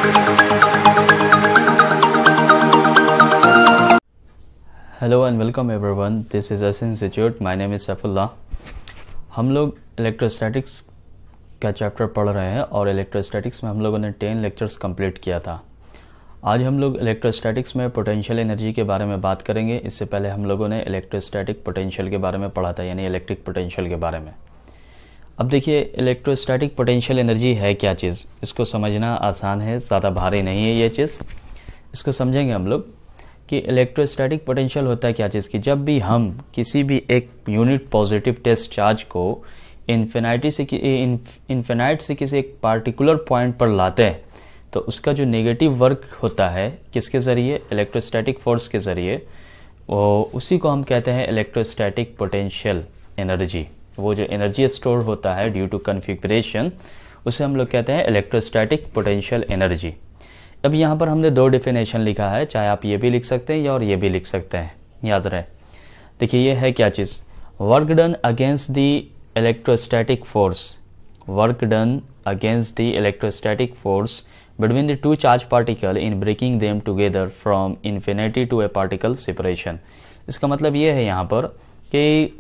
Hello and welcome everyone, this is S institute. My name is Saifullah. हम लोग electrostatics का chapter पढ़ रहे हैं और इलेक्ट्रोस्टैटिक्स में हम लोगों ने 10 लेक्चर्स कंप्लीट किया था। आज हम लोग इलेक्ट्रोस्टैटिक्स में पोटेंशियल एनर्जी के बारे में बात करेंगे। इससे पहले हम लोगों ने इलेक्ट्रोस्टैटिक पोटेंशियल के बारे में पढ़ा था, यानी इलेक्ट्रिक पोटेंशियल के बारे में। अब देखिए, इलेक्ट्रोस्टैटिक पोटेंशियल एनर्जी है क्या चीज़, इसको समझना आसान है, ज़्यादा भारी नहीं है ये चीज़। इसको समझेंगे हम लोग कि इलेक्ट्रोस्टैटिक पोटेंशियल होता है क्या चीज़ की। जब भी हम किसी भी एक यूनिट पॉजिटिव टेस्ट चार्ज को इन्फिनाइट से किसी एक पार्टिकुलर पॉइंट पर लाते हैं तो उसका जो नेगेटिव वर्क होता है किसके ज़रिए, इलेक्ट्रोस्टैटिक फोर्स के ज़रिए, उसी को हम कहते हैं इलेक्ट्रोस्टैटिक पोटेंशियल एनर्जी। वो जो एनर्जी स्टोर होता है ड्यू टू कन्फिग्रेशन, उसे हम लोग कहते हैं इलेक्ट्रोस्टैटिक पोटेंशियल एनर्जी। अब यहाँ पर हमने 2 डेफिनेशन लिखा है, चाहे आप ये भी लिख सकते हैं या और ये भी लिख सकते हैं, याद रहे। देखिए ये है क्या चीज़, work done against the electrostatic force, work done against the electrostatic force between the 2 charge particle in breaking them together from infinity to a particle separation. इसका मतलब ये है यहाँ पर कि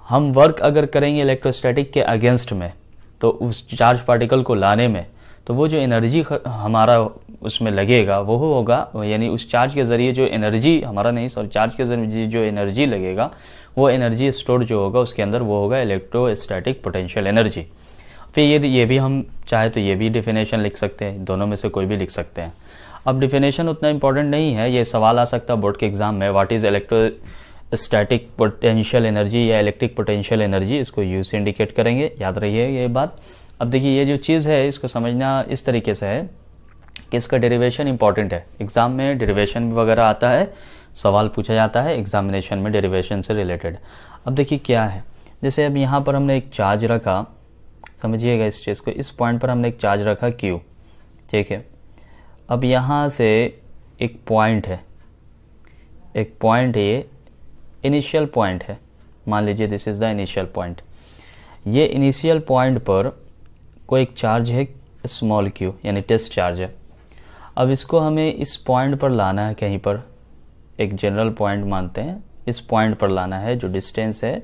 हम वर्क अगर करेंगे इलेक्ट्रोस्टैटिक के अगेंस्ट में तो उस चार्ज पार्टिकल को लाने में, तो वो जो एनर्जी हमारा उसमें लगेगा वो होगा, यानी उस चार्ज के ज़रिए जो एनर्जी चार्ज के ज़रिए जो एनर्जी लगेगा वो एनर्जी स्टोर जो होगा उसके अंदर वो होगा इलेक्ट्रोस्टैटिक पोटेंशियल एनर्जी। फिर ये भी हम चाहे तो ये भी डिफिनेशन लिख सकते हैं, दोनों में से कोई भी लिख सकते हैं। अब डिफिनेशन उतना इंपॉर्टेंट नहीं है, ये सवाल आ सकता है बोर्ड के एग्जाम में, what is electrostatic potential energy या इलेक्ट्रिक पोटेंशियल एनर्जी, इसको यू से इंडिकेट करेंगे, याद रहिए ये बात। अब देखिए ये जो चीज़ है इसको समझना इस तरीके से है कि इसका डेरिवेशन इंपॉर्टेंट है। एग्ज़ाम में डेरिवेशन वगैरह आता है, सवाल पूछा जाता है एग्जामिनेशन में डेरिवेशन से रिलेटेड। अब देखिए क्या है, जैसे अब यहाँ पर हमने एक चार्ज रखा, समझिएगा इस चीज़ को, इस पॉइंट पर हमने एक चार्ज रखा Q, ठीक है। अब यहाँ से एक पॉइंट है, ये इनिशियल पॉइंट है, मान लीजिए this is the initial point. ये इनिशियल पॉइंट पर कोई एक चार्ज है स्मॉल q, यानी टेस्ट चार्ज है। अब इसको हमें इस पॉइंट पर लाना है, कहीं पर एक जनरल पॉइंट मानते हैं, इस पॉइंट पर लाना है जो डिस्टेंस है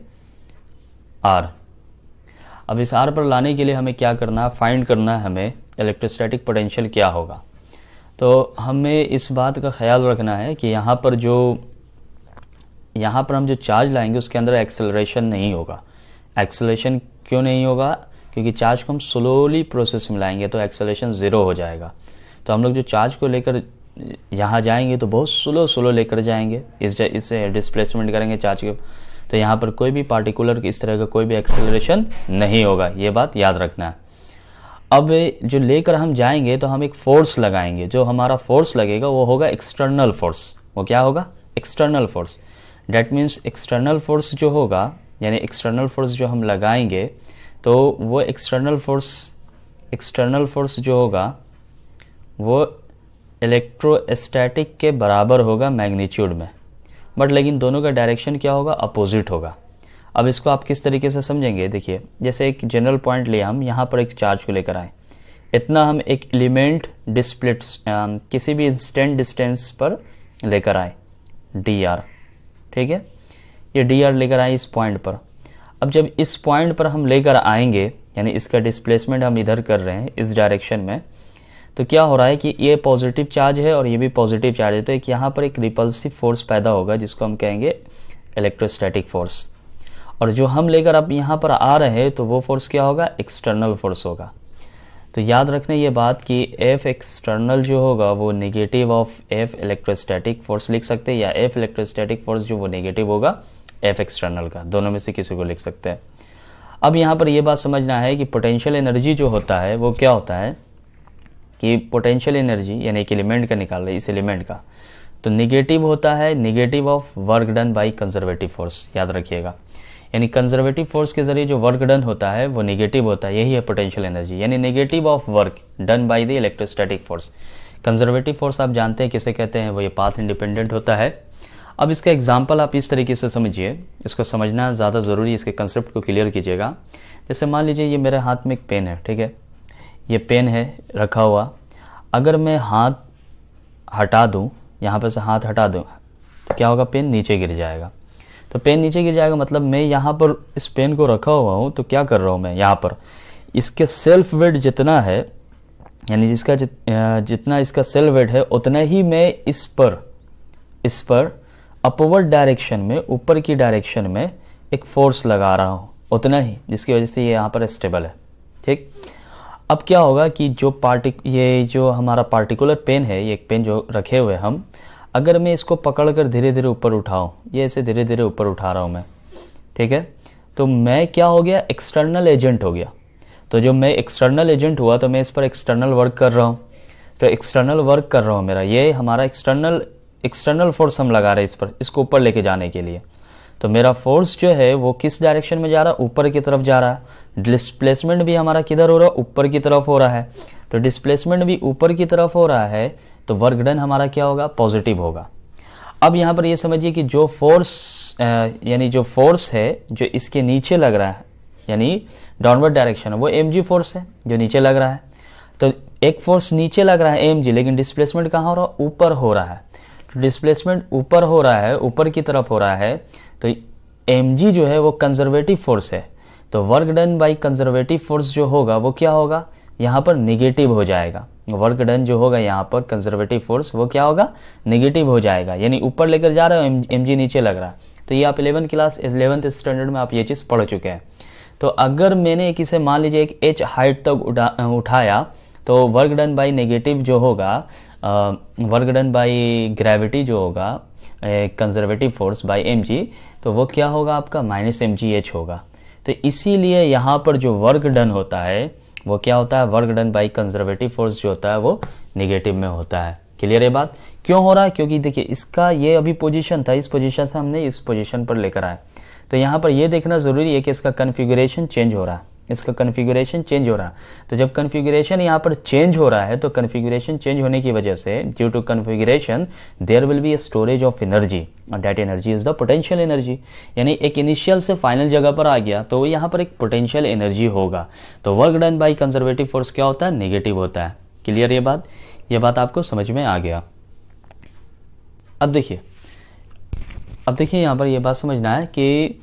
r। अब इस r पर लाने के लिए हमें क्या करना है, फाइंड करना है हमें इलेक्ट्रोस्टैटिक पोटेंशियल क्या होगा। तो हमें इस बात का ख्याल रखना है कि यहाँ पर हम जो चार्ज लाएंगे उसके अंदर एक्सेलरेशन नहीं होगा। एक्सेलरेशन क्यों नहीं होगा, क्योंकि चार्ज को हम स्लोली प्रोसेस में लाएंगे तो एक्सेलरेशन 0 हो जाएगा। तो हम लोग जो चार्ज को लेकर यहाँ जाएंगे तो बहुत स्लो लेकर जाएंगे, इससे डिस्प्लेसमेंट करेंगे चार्ज को, तो यहाँ पर कोई भी पार्टिकुलर इस तरह का कोई भी एक्सेलरेशन नहीं होगा, ये बात याद रखना है। अब जो लेकर हम जाएंगे तो हम एक फोर्स लगाएंगे, जो हमारा फोर्स लगेगा वो होगा एक्सटर्नल फोर्स। वो क्या होगा, external force. That means external force जो होगा, यानी एक्सटर्नल फोर्स जो हम लगाएंगे तो वो एक्सटर्नल फोर्स जो होगा वो इलेक्ट्रोस्टैटिक के बराबर होगा मैग्नीट्यूड में, बट लेकिन दोनों का डायरेक्शन क्या होगा, अपोजिट होगा। अब इसको आप किस तरीके से समझेंगे, देखिए जैसे एक जनरल पॉइंट लिया, हम यहाँ पर एक चार्ज को लेकर आए, इतना हम एक एलिमेंट डिस्प्लेट किसी भी इंस्टेंट डिस्टेंस पर लेकर आए dr, ठीक है, ये dr लेकर आए इस पॉइंट पर। अब जब इस पॉइंट पर हम लेकर आएंगे, यानी इसका डिस्प्लेसमेंट हम इधर कर रहे हैं इस डायरेक्शन में, तो क्या हो रहा है कि ये पॉजिटिव चार्ज है और ये भी पॉजिटिव चार्ज है, तो एक यहाँ पर एक रिपल्सिव फोर्स पैदा होगा जिसको हम कहेंगे इलेक्ट्रोस्टैटिक फोर्स। और जो हम लेकर अब यहाँ पर आ रहे हैं तो वो फोर्स क्या होगा, एक्सटर्नल फोर्स होगा। तो याद रखना ये बात कि F एक्सटर्नल जो होगा वो negative of F electrostatic force लिख सकते हैं, या F इलेक्ट्रोस्टैटिक फोर्स जो वो नेगेटिव होगा F एक्सटर्नल का, दोनों में से किसी को लिख सकते हैं। अब यहाँ पर ये बात समझना है कि पोटेंशियल एनर्जी जो होता है वो क्या होता है कि पोटेंशियल एनर्जी यानी एक एलिमेंट का निकाल रहे, इस एलिमेंट का, तो नेगेटिव होता है, negative of work done by conservative force, याद रखिएगा। यानी कंजर्वेटिव फोर्स के जरिए जो वर्क डन होता है वो नेगेटिव होता है, यही है पोटेंशियल एनर्जी, यानी negative of work done by the electrostatic force. Conservative force आप जानते हैं किसे कहते हैं, वो ये पाथ इंडिपेंडेंट होता है। अब इसका एग्जाम्पल आप इस तरीके से समझिए, इसको समझना ज़्यादा ज़रूरी है, इसके कंसेप्ट को क्लियर कीजिएगा। जैसे मान लीजिए ये मेरे हाथ में एक पेन है, ठीक है, ये पेन है रखा हुआ। अगर मैं हाथ हटा दूं, यहाँ पर से हाथ हटा दूं, तो क्या होगा, पेन नीचे गिर जाएगा। तो पेन नीचे गिर जाएगा मतलब मैं यहाँ पर इस पेन को रखा हुआ हूँ, तो क्या कर रहा हूँ मैं यहाँ पर, इसके सेल्फ वेट जितना है, यानी जिसका जितना इसका सेल्फ वेट है उतना ही मैं इस पर अपवर्ड डायरेक्शन में, ऊपर की डायरेक्शन में एक फोर्स लगा रहा हूँ, उतना ही, जिसकी वजह से ये यहाँ पर स्टेबल है। ठीक, अब क्या होगा कि ये जो हमारा पार्टिकुलर पेन है, ये एक पेन जो रखे हुए हम, अगर मैं इसको पकड़कर धीरे धीरे ऊपर उठाऊं, ये ऐसे धीरे धीरे ऊपर उठा रहा हूं मैं, ठीक है, तो मैं क्या हो गया, एक्सटर्नल एजेंट हो गया। तो जो मैं एक्सटर्नल एजेंट हुआ तो मैं इस पर एक्सटर्नल वर्क कर रहा हूँ, तो एक्सटर्नल वर्क कर रहा हूँ मेरा, ये हमारा एक्सटर्नल फोर्स हम लगा रहे हैं इस पर, इसको ऊपर लेके जाने के लिए। तो मेरा फोर्स जो है वो किस डायरेक्शन में जा रहा है, ऊपर की तरफ जा रहा है। डिस्प्लेसमेंट भी हमारा किधर हो रहा है, ऊपर की तरफ हो रहा है। तो डिस्प्लेसमेंट भी ऊपर की तरफ हो रहा है, तो वर्क डन हमारा क्या होगा, पॉजिटिव होगा। अब यहाँ पर ये समझिए कि जो फोर्स यानी जो फोर्स है जो इसके नीचे लग रहा है, यानी डाउनवर्ड डायरेक्शन है, वो mg फोर्स है जो नीचे लग रहा है। तो एक फोर्स नीचे लग रहा है mg, लेकिन डिस्प्लेसमेंट कहाँ हो रहा है, ऊपर हो रहा है। तो डिस्प्लेसमेंट ऊपर हो रहा है, ऊपर की तरफ हो रहा है, तो mg जो है वो कंजर्वेटिव फोर्स है। तो work done by conservative force जो होगा वो क्या होगा, यहाँ पर निगेटिव हो जाएगा। वर्क डन जो होगा यहाँ पर कंजर्वेटिव फोर्स, वो क्या होगा, निगेटिव हो जाएगा, यानी ऊपर लेकर जा रहे हो, mg नीचे लग रहा है। तो ये आप 11th स्टैंडर्ड में आप ये चीज़ पढ़ चुके हैं। तो अगर मैंने किसे मान लीजिए एक h हाइट तक उठाया, तो वर्क डन बाई नेगेटिव जो होगा, वर्क डन बाई ग्रेविटी जो होगा, कंजर्वेटिव फोर्स बाई mg, तो वो क्या होगा आपका, -mgh होगा। तो इसीलिए यहाँ पर जो वर्क डन होता है वो क्या होता है, work done by conservative force जो होता है वो निगेटिव में होता है। क्लियर है बात, क्यों हो रहा है, क्योंकि देखिए इसका ये अभी पोजीशन था, इस पोजीशन से हमने इस पोजीशन पर लेकर आए। तो यहाँ पर ये देखना जरूरी है कि इसका कन्फिगुरेशन चेंज हो रहा है, इसका कन्फिगुरेशन चेंज हो रहा है। तो जब कन्फिगुरेशन यहाँ पर चेंज हो रहा है, तो कन्फिगुरेशन चेंज होने की वजह से, due to configuration there will be a storage of energy, और that energy is the potential energy. यानी एक इनिशियल से फाइनल जगह पर आ गया तो यहाँ पर एक पोटेंशियल एनर्जी होगा। तो work done by conservative force क्या होता है, नेगेटिव होता है। क्लियर ये बात आपको समझ में आ गया। अब देखिए यहाँ पर ये बात समझना है कि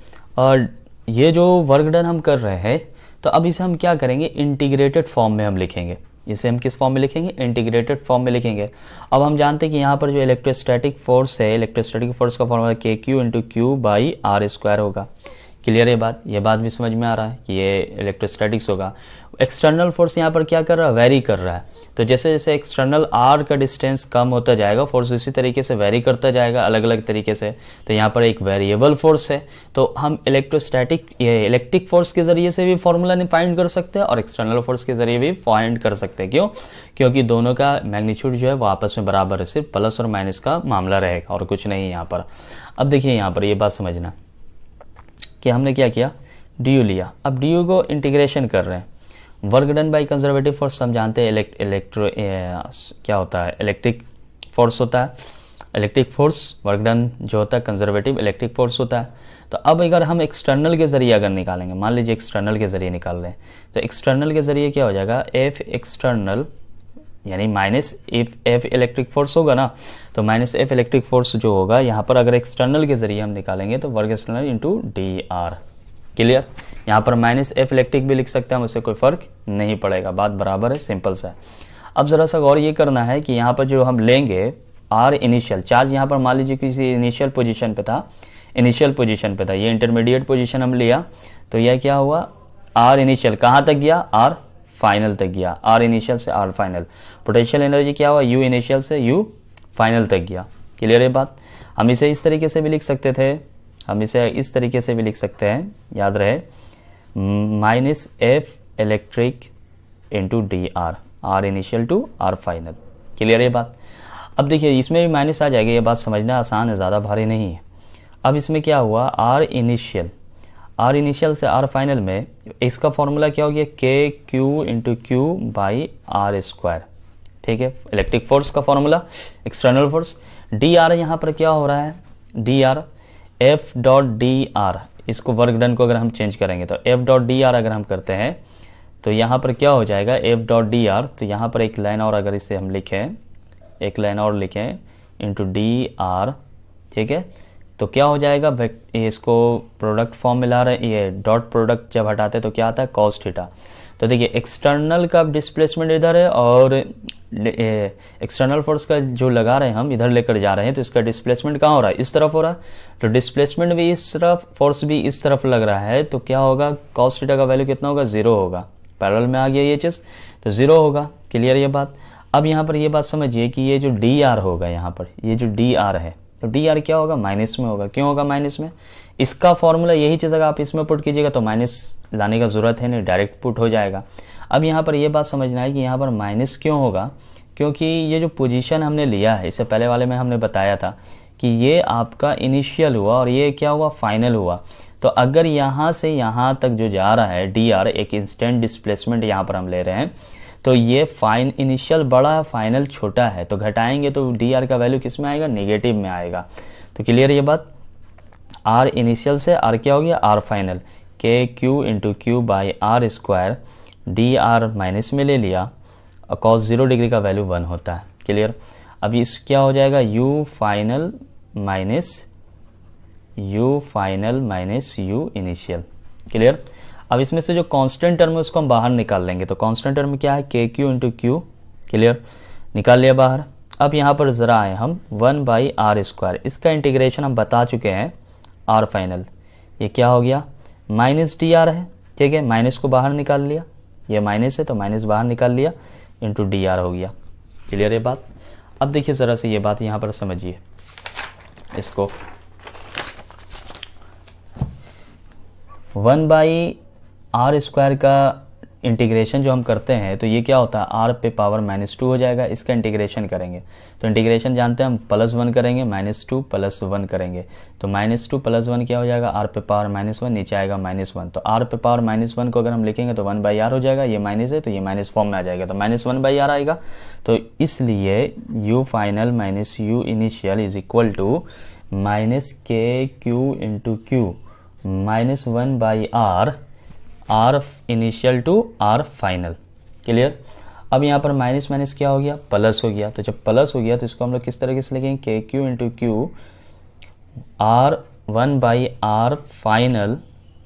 ये जो वर्क डन हम कर रहे हैं, तो अब इसे हम क्या करेंगे, इंटीग्रेटेड फॉर्म में हम लिखेंगे। इसे हम किस फॉर्म में लिखेंगे, इंटीग्रेटेड फॉर्म में लिखेंगे। अब हम जानते हैं कि यहाँ पर जो इलेक्ट्रोस्टैटिक फोर्स है, इलेक्ट्रोस्टैटिक फोर्स का formula KQ × Q by R² होगा। क्लियर है ये बात भी समझ में आ रहा है कि ये इलेक्ट्रोस्टैटिक्स होगा। एक्सटर्नल फोर्स यहाँ पर क्या कर रहा है, वेरी कर रहा है। तो जैसे जैसे एक्सटर्नल R का डिस्टेंस कम होता जाएगा, फोर्स इसी तरीके से वेरी करता जाएगा अलग अलग तरीके से। तो यहाँ पर एक वेरिएबल फोर्स है, तो हम इलेक्ट्रिक फोर्स के जरिए से भी फॉर्मूला फाइंड कर सकते हैं और एक्सटर्नल फोर्स के जरिए भी फाइंड कर सकते हैं। क्यों, क्योंकि दोनों का मैग्नीट्यूड जो है वो आपस में बराबर है, सिर्फ प्लस और माइनस का मामला रहेगा और कुछ नहीं यहाँ पर। अब देखिए यहाँ पर ये बात समझना कि हमने क्या किया, डी लिया। अब डी को इंटीग्रेशन कर रहे हैं। Work done by conservative force हम जानते हैं क्या होता है, इलेक्ट्रिक फोर्स होता है। इलेक्ट्रिक फोर्स वर्क डन जो होता है कंजर्वेटिव इलेक्ट्रिक फोर्स होता है। तो अब अगर हम एक्सटर्नल के जरिए अगर निकालेंगे, मान लीजिए एक्सटर्नल के जरिए निकाल रहे हैं, तो एक्सटर्नल के जरिए क्या हो जाएगा, F एक्सटर्नल यानी -F इलेक्ट्रिक फोर्स होगा ना, तो -F इलेक्ट्रिक फोर्स जो होगा यहाँ पर अगर एक्सटर्नल के जरिए हम निकालेंगे तो work external into dr। Clear, यहाँ पर -F इलेक्ट्रिक भी लिख सकते हैं, उससे कोई फर्क नहीं पड़ेगा, बात बराबर है, सिंपल सा है। अब जरा सा गौर ये करना है कि यहाँ पर जो हम लेंगे r इनिशियल चार्ज, यहाँ पर मान लीजिए किसी इनिशियल पोजीशन पे था, ये इंटरमीडिएट पोजीशन हम लिया, तो यह क्या हुआ, r इनिशियल कहाँ तक गया, r फाइनल तक गया, r इनिशियल से r फाइनल। पोटेंशियल एनर्जी क्या हुआ, u इनिशियल से u फाइनल तक गया। क्लियर है बात। हम इसे इस तरीके से भी लिख सकते थे, याद रहे, -F electric into dr, r initial to r final. Clear है बात। अब देखिए इसमें भी माइनस आ जाएगा, ये बात समझना आसान है, ज़्यादा भारी नहीं है। अब इसमें क्या हुआ, r इनिशियल से r फाइनल में इसका फॉर्मूला क्या हो गया, KQ × Q बाई R²। ठीक है, इलेक्ट्रिक फोर्स का फॉर्मूला, एक्सटर्नल फोर्स। dr यहाँ पर क्या हो रहा है, dr F.dr, इसको वर्क डन को अगर हम चेंज करेंगे तो F.dr अगर हम करते हैं तो यहाँ पर क्या हो जाएगा एफ डॉट डी आर, तो यहाँ पर एक लाइन और अगर इसे हम लिखें, एक लाइन और लिखें इंटू डी आर, ठीक है, तो क्या हो जाएगा, इसको प्रोडक्ट फॉर्म में ला रहे हैं, ये डॉट प्रोडक्ट जब हटाते हैं तो क्या आता है कॉस थीटा। तो देखिए एक्सटर्नल का डिस्प्लेसमेंट इधर है और एक्सटर्नल फोर्स का जो लगा रहे हैं हम इधर लेकर जा रहे हैं, तो इसका डिस्प्लेसमेंट कहाँ हो रहा है, इस तरफ हो रहा है, तो डिस्प्लेसमेंट भी इस तरफ, फोर्स भी इस तरफ लग रहा है, तो क्या होगा कॉस थीटा का वैल्यू कितना होगा, 0 होगा। पैरेलल में आ गया ये चीज़, तो 0 होगा। क्लियर ये बात। अब यहाँ पर ये बात समझिए कि ये जो डी आर होगा, यहाँ पर ये जो डी आर है, तो डी आर क्या होगा, माइनस में होगा। क्यों होगा माइनस में, इसका फॉर्मूला यही चीज़ अगर आप इसमें पुट कीजिएगा तो माइनस लाने का ज़रूरत है नहीं, डायरेक्ट पुट हो जाएगा। अब यहाँ पर ये बात समझना है कि यहाँ पर माइनस क्यों होगा, क्योंकि ये जो पोजीशन हमने लिया है, इससे पहले वाले में हमने बताया था कि ये आपका इनिशियल हुआ और ये क्या हुआ, फाइनल हुआ। तो अगर यहाँ से यहाँ तक जो जा रहा है डी आर, एक इंस्टेंट डिस्प्लेसमेंट यहाँ पर हम ले रहे हैं, तो ये इनिशियल बड़ा है, फाइनल छोटा है, तो घटाएंगे तो डी आर का वैल्यू किस में आएगा, नेगेटिव में आएगा। तो क्लियर ये बात। आर इनिशियल से आर क्या हो गया, r final, k Q into q by r square, d r minus में ले लिया और कॉस 0 डिग्री का वैल्यू 1 होता है। क्लियर। अब इस क्या हो जाएगा, you final minus you initial. Clear. अब इसमें से जो कांस्टेंट टर्म है उसको हम बाहर निकाल लेंगे, तो कांस्टेंट टर्म क्या है, के क्यू इंटू क्यू। क्लियर, निकाल लिया बाहर। अब यहाँ पर ज़रा आए हम 1 बाई आर स्क्वायर, इसका इंटीग्रेशन हम बता चुके हैं, आर फाइनल, ये क्या हो गया, माइनस डी आर है, ठीक है, माइनस को बाहर निकाल लिया, ये माइनस है तो माइनस बाहर निकाल लिया, इंटू डी आर हो गया। क्लियर ये बात। अब देखिए ज़रा से ये बात यहाँ पर समझिए, इसको 1 बाई आर स्क्वायर का इंटीग्रेशन जो हम करते हैं तो ये क्या होता है, आर पे पावर -2 हो जाएगा। इसका इंटीग्रेशन करेंगे तो इंटीग्रेशन जानते हैं हम, +1 करेंगे, -2 + 1 करेंगे, तो -2 + 1 क्या हो जाएगा, आर पे पावर -1, नीचे आएगा -1। तो आर पे पावर -1 को अगर हम लिखेंगे तो 1 बाई आर हो जाएगा, ये माइनस है तो ये माइनस फॉर्म में आ जाएगा, तो -1 बाई आर आएगा। तो इसलिए U final minus you initial is equal to -K Q into Q -1 by R, R initial to R final. Clear. अब यहाँ पर माइनस माइनस क्या हो गया, प्लस हो गया। तो जब प्लस हो गया तो इसको हम लोग किस तरीके से लिखेंगे, k Q into q r 1 by r final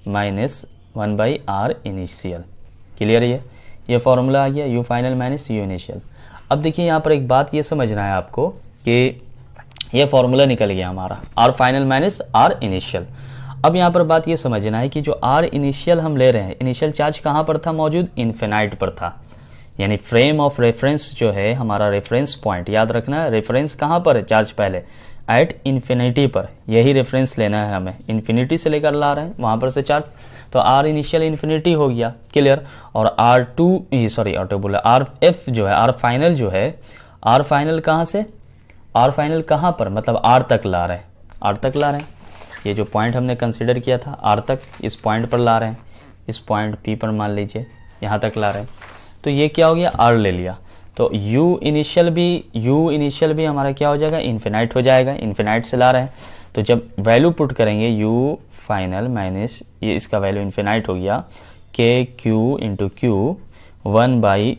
minus 1 by r initial. Clear. ये फॉर्मूला आ गया, u final minus you initial. अब देखिए यहाँ पर एक बात ये समझना है आपको कि ये फॉर्मूला निकल गया हमारा, r final minus r initial. अब यहाँ पर बात ये समझना है कि जो आर इनिशियल हम ले रहे हैं, इनिशियल चार्ज कहाँ पर था मौजूद, इन्फिनाइट पर था, यानी फ्रेम ऑफ रेफरेंस जो है हमारा रेफरेंस पॉइंट, याद रखना है रेफरेंस कहाँ पर है, चार्ज पहले एट इन्फिनिटी पर, यही रेफरेंस लेना है हमें, इन्फिनिटी से लेकर ला रहे हैं वहाँ पर से चार्ज, तो आर इनिशियल इन्फिनिटी हो गया। क्लियर। और आर एफ जो है, आर फाइनल जो है, आर फाइनल कहाँ से, आर फाइनल कहाँ पर, मतलब आर तक ला रहे हैं, आर तक ला रहे हैं, ये जो पॉइंट हमने कंसिडर किया था आर तक, इस पॉइंट पर ला रहे हैं, इस पॉइंट पी पर मान लीजिए यहाँ तक ला रहे हैं, तो ये क्या हो गया, आर ले लिया। तो यू इनिशियल भी हमारा क्या हो जाएगा, इन्फिनाइट हो जाएगा, इन्फिनाइट से ला रहे हैं। तो जब वैल्यू पुट करेंगे यू फाइनल माइनस ये, इसका वैल्यू इन्फिनाइट हो गया, k Q into Q 1 by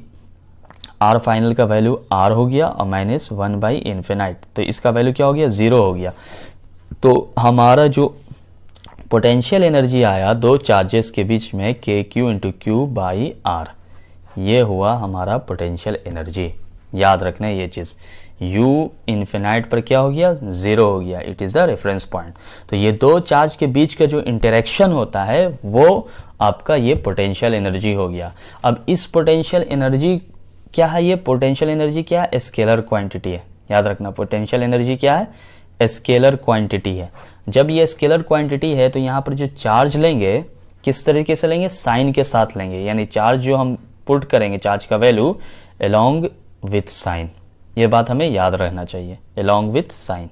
r final का वैल्यू आर हो गया और माइनस 1 बाई इन्फिनाइट, तो इसका वैल्यू क्या हो गया, 0 हो गया। तो हमारा जो पोटेंशियल एनर्जी आया दो चार्जेस के बीच में, k Q into q by r, ये हुआ हमारा पोटेंशियल एनर्जी। याद रखना है ये चीज़, u इन्फिनाइट पर क्या हो गया, 0 हो गया, it is the reference point. तो ये दो चार्ज के बीच का जो इंटरेक्शन होता है वो आपका ये पोटेंशियल एनर्जी हो गया। अब इस पोटेंशियल एनर्जी क्या है, ये पोटेंशियल एनर्जी क्या है, स्केलर क्वांटिटी है। याद रखना पोटेंशियल एनर्जी क्या है, स्केलर क्वांटिटी है। जब ये स्केलर क्वांटिटी है तो यहाँ पर जो चार्ज लेंगे किस तरीके से लेंगे, साइन के साथ लेंगे, यानी चार्ज जो हम पुट करेंगे चार्ज का वैल्यू अलोंग विथ साइन, ये बात हमें याद रखना चाहिए, अलोंग विथ साइन।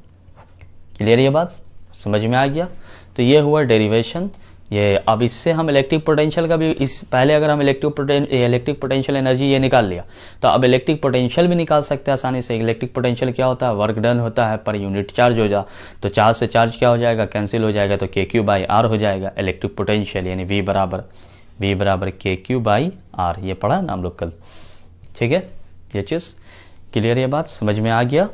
क्लियर, ये बात समझ में आ गया। तो ये हुआ डेरिवेशन। ये अब इससे हम इलेक्ट्रिक पोटेंशियल का भी, इस पहले अगर हम इलेक्ट्रिक पोटेंशियल एनर्जी ये निकाल लिया तो अब इलेक्ट्रिक पोटेंशियल भी निकाल सकते हैं आसानी से। इलेक्ट्रिक पोटेंशियल क्या होता है, वर्क डन होता है पर यूनिट चार्ज हो जा, तो चार्ज से चार्ज क्या हो जाएगा, कैंसिल हो जाएगा, तो के क्यू बाई आर हो जाएगा इलेक्ट्रिक पोटेंशियल, यानी वी बराबर V बराबर KQ/R, ये पढ़ा ना हम लोग कल, ठीक है। ये चीज़ क्लियर, ये बात समझ में आ गया।